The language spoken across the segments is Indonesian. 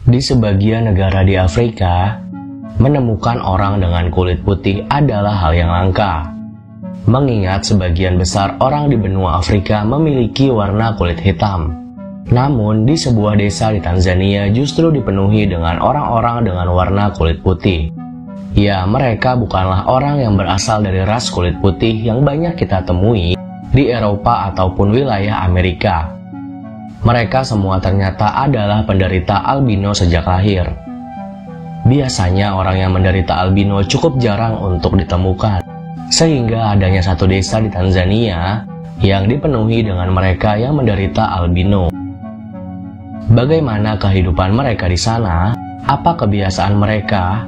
Di sebagian negara di Afrika, menemukan orang dengan kulit putih adalah hal yang langka. Mengingat sebagian besar orang di benua Afrika memiliki warna kulit hitam. Namun, di sebuah desa di Tanzania justru dipenuhi dengan orang-orang dengan warna kulit putih. Ya, mereka bukanlah orang yang berasal dari ras kulit putih yang banyak kita temui di Eropa ataupun wilayah Amerika. Mereka semua ternyata adalah penderita albino sejak lahir. Biasanya orang yang menderita albino cukup jarang untuk ditemukan, sehingga adanya satu desa di Tanzania yang dipenuhi dengan mereka yang menderita albino. Bagaimana kehidupan mereka di sana? Apa kebiasaan mereka?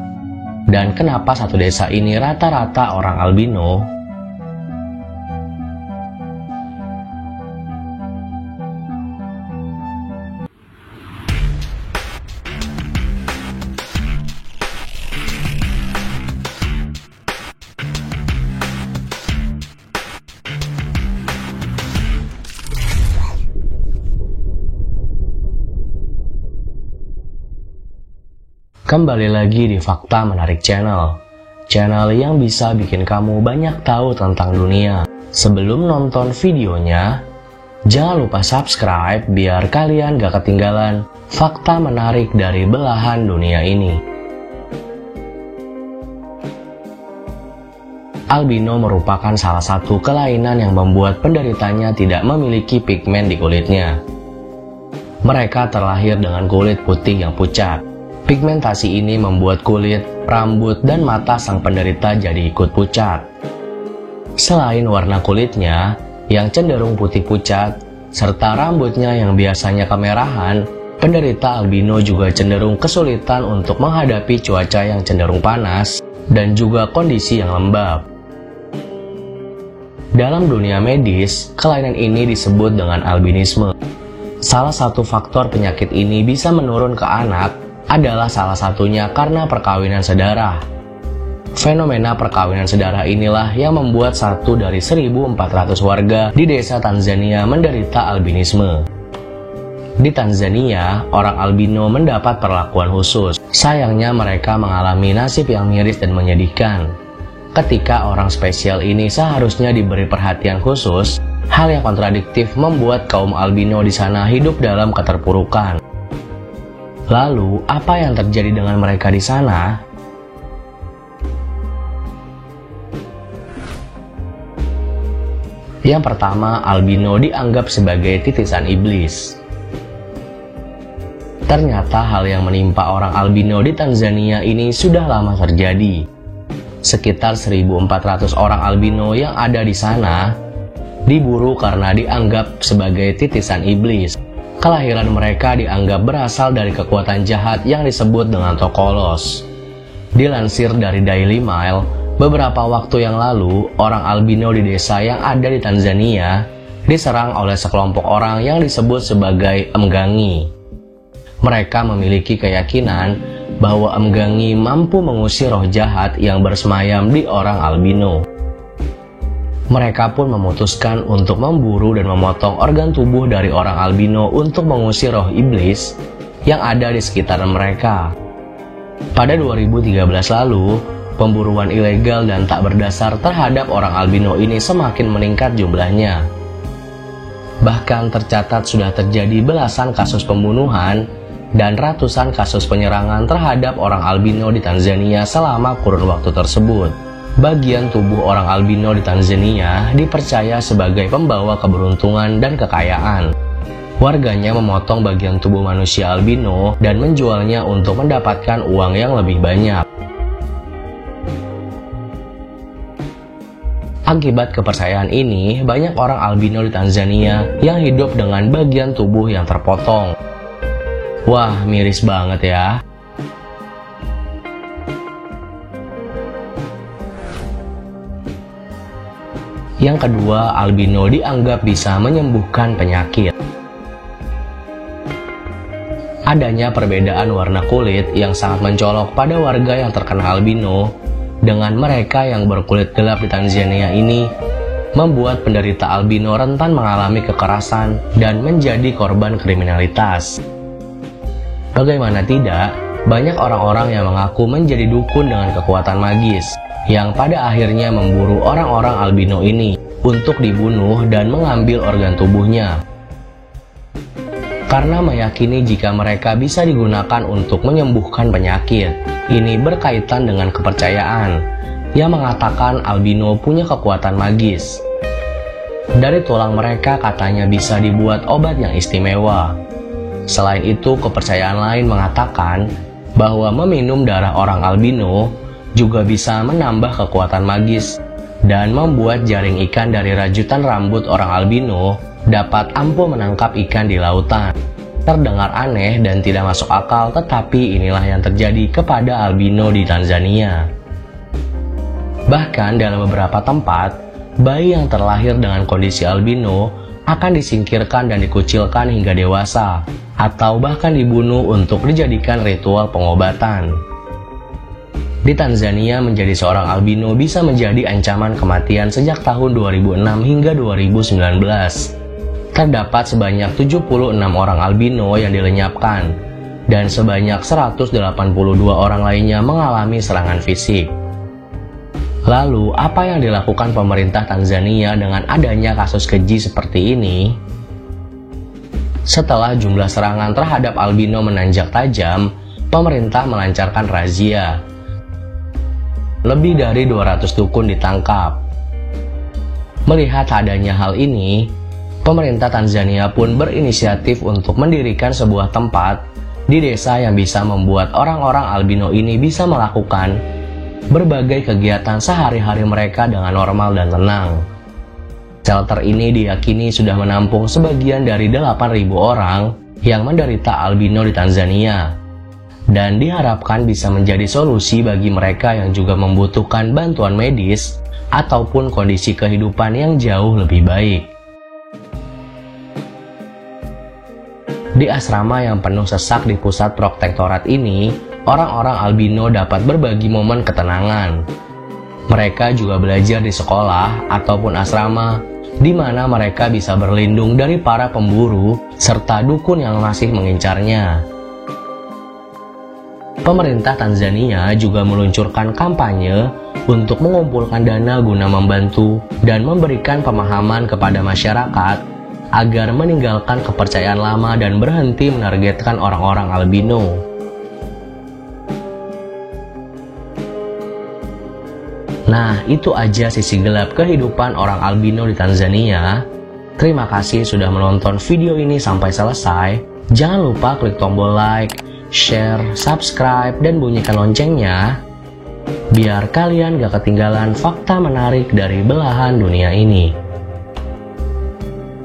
Dan kenapa satu desa ini rata-rata orang albino? Kembali lagi di Fakta Menarik Channel yang bisa bikin kamu banyak tahu tentang dunia. Sebelum nonton videonya, jangan lupa subscribe biar kalian gak ketinggalan fakta menarik dari belahan dunia ini. Albino merupakan salah satu kelainan yang membuat penderitanya tidak memiliki pigmen di kulitnya. Mereka terlahir dengan kulit putih yang pucat. Pigmentasi ini membuat kulit, rambut, dan mata sang penderita jadi ikut pucat. Selain warna kulitnya yang cenderung putih pucat, serta rambutnya yang biasanya kemerahan, penderita albino juga cenderung kesulitan untuk menghadapi cuaca yang cenderung panas dan juga kondisi yang lembab. Dalam dunia medis, kelainan ini disebut dengan albinisme. Salah satu faktor penyakit ini bisa menurun ke anak adalah salah satunya karena perkawinan sedarah. Fenomena perkawinan sedarah inilah yang membuat 1 dari 1.400 warga di desa Tanzania menderita albinisme. Di Tanzania, orang albino mendapat perlakuan khusus. Sayangnya mereka mengalami nasib yang miris dan menyedihkan. Ketika orang spesial ini seharusnya diberi perhatian khusus, hal yang kontradiktif membuat kaum albino di sana hidup dalam keterpurukan. Lalu, apa yang terjadi dengan mereka di sana? Yang pertama, albino dianggap sebagai titisan iblis. Ternyata hal yang menimpa orang albino di Tanzania ini sudah lama terjadi. Sekitar 1.400 orang albino yang ada di sana diburu karena dianggap sebagai titisan iblis. Kelahiran mereka dianggap berasal dari kekuatan jahat yang disebut dengan Tokolos. Dilansir dari Daily Mail, beberapa waktu yang lalu, orang albino di desa yang ada di Tanzania diserang oleh sekelompok orang yang disebut sebagai Mgangi. Mereka memiliki keyakinan bahwa Mgangi mampu mengusir roh jahat yang bersemayam di orang albino. Mereka pun memutuskan untuk memburu dan memotong organ tubuh dari orang albino untuk mengusir roh iblis yang ada di sekitar mereka. Pada 2013 lalu, pemburuan ilegal dan tak berdasar terhadap orang albino ini semakin meningkat jumlahnya. Bahkan tercatat sudah terjadi belasan kasus pembunuhan dan ratusan kasus penyerangan terhadap orang albino di Tanzania selama kurun waktu tersebut. Bagian tubuh orang albino di Tanzania dipercaya sebagai pembawa keberuntungan dan kekayaan. Warganya memotong bagian tubuh manusia albino dan menjualnya untuk mendapatkan uang yang lebih banyak. Akibat kepercayaan ini, banyak orang albino di Tanzania yang hidup dengan bagian tubuh yang terpotong. Wah, miris banget ya. Yang kedua, albino dianggap bisa menyembuhkan penyakit. Adanya perbedaan warna kulit yang sangat mencolok pada warga yang terkena albino dengan mereka yang berkulit gelap di Tanzania ini membuat penderita albino rentan mengalami kekerasan dan menjadi korban kriminalitas. Bagaimana tidak, banyak orang-orang yang mengaku menjadi dukun dengan kekuatan magis, yang pada akhirnya memburu orang-orang albino ini untuk dibunuh dan mengambil organ tubuhnya. Karena meyakini jika mereka bisa digunakan untuk menyembuhkan penyakit. Ini berkaitan dengan kepercayaan yang mengatakan albino punya kekuatan magis. Dari tulang mereka katanya bisa dibuat obat yang istimewa. Selain itu, kepercayaan lain mengatakan bahwa meminum darah orang albino juga bisa menambah kekuatan magis dan membuat jaring ikan dari rajutan rambut orang albino dapat ampuh menangkap ikan di lautan. Terdengar aneh dan tidak masuk akal, tetapi inilah yang terjadi kepada albino di Tanzania. Bahkan dalam beberapa tempat, bayi yang terlahir dengan kondisi albino akan disingkirkan dan dikucilkan hingga dewasa, atau bahkan dibunuh untuk dijadikan ritual pengobatan. Di Tanzania, menjadi seorang albino bisa menjadi ancaman kematian sejak tahun 2006 hingga 2019. Terdapat sebanyak 76 orang albino yang dilenyapkan, dan sebanyak 182 orang lainnya mengalami serangan fisik. Lalu, apa yang dilakukan pemerintah Tanzania dengan adanya kasus keji seperti ini? Setelah jumlah serangan terhadap albino menanjak tajam, pemerintah melancarkan razia. Lebih dari 200 dukun ditangkap. Melihat adanya hal ini, pemerintah Tanzania pun berinisiatif untuk mendirikan sebuah tempat di desa yang bisa membuat orang-orang albino ini bisa melakukan berbagai kegiatan sehari-hari mereka dengan normal dan tenang. Shelter ini diyakini sudah menampung sebagian dari 8.000 orang yang menderita albino di Tanzania, dan diharapkan bisa menjadi solusi bagi mereka yang juga membutuhkan bantuan medis ataupun kondisi kehidupan yang jauh lebih baik. Di asrama yang penuh sesak di pusat protektorat ini, orang-orang albino dapat berbagi momen ketenangan. Mereka juga belajar di sekolah ataupun asrama, di mana mereka bisa berlindung dari para pemburu serta dukun yang masih mengincarnya. Pemerintah Tanzania juga meluncurkan kampanye untuk mengumpulkan dana guna membantu dan memberikan pemahaman kepada masyarakat agar meninggalkan kepercayaan lama dan berhenti menargetkan orang-orang albino. Nah, itu aja sisi gelap kehidupan orang albino di Tanzania. Terima kasih sudah menonton video ini sampai selesai. Jangan lupa klik tombol like, share, subscribe, dan bunyikan loncengnya, biar kalian gak ketinggalan fakta menarik dari belahan dunia ini.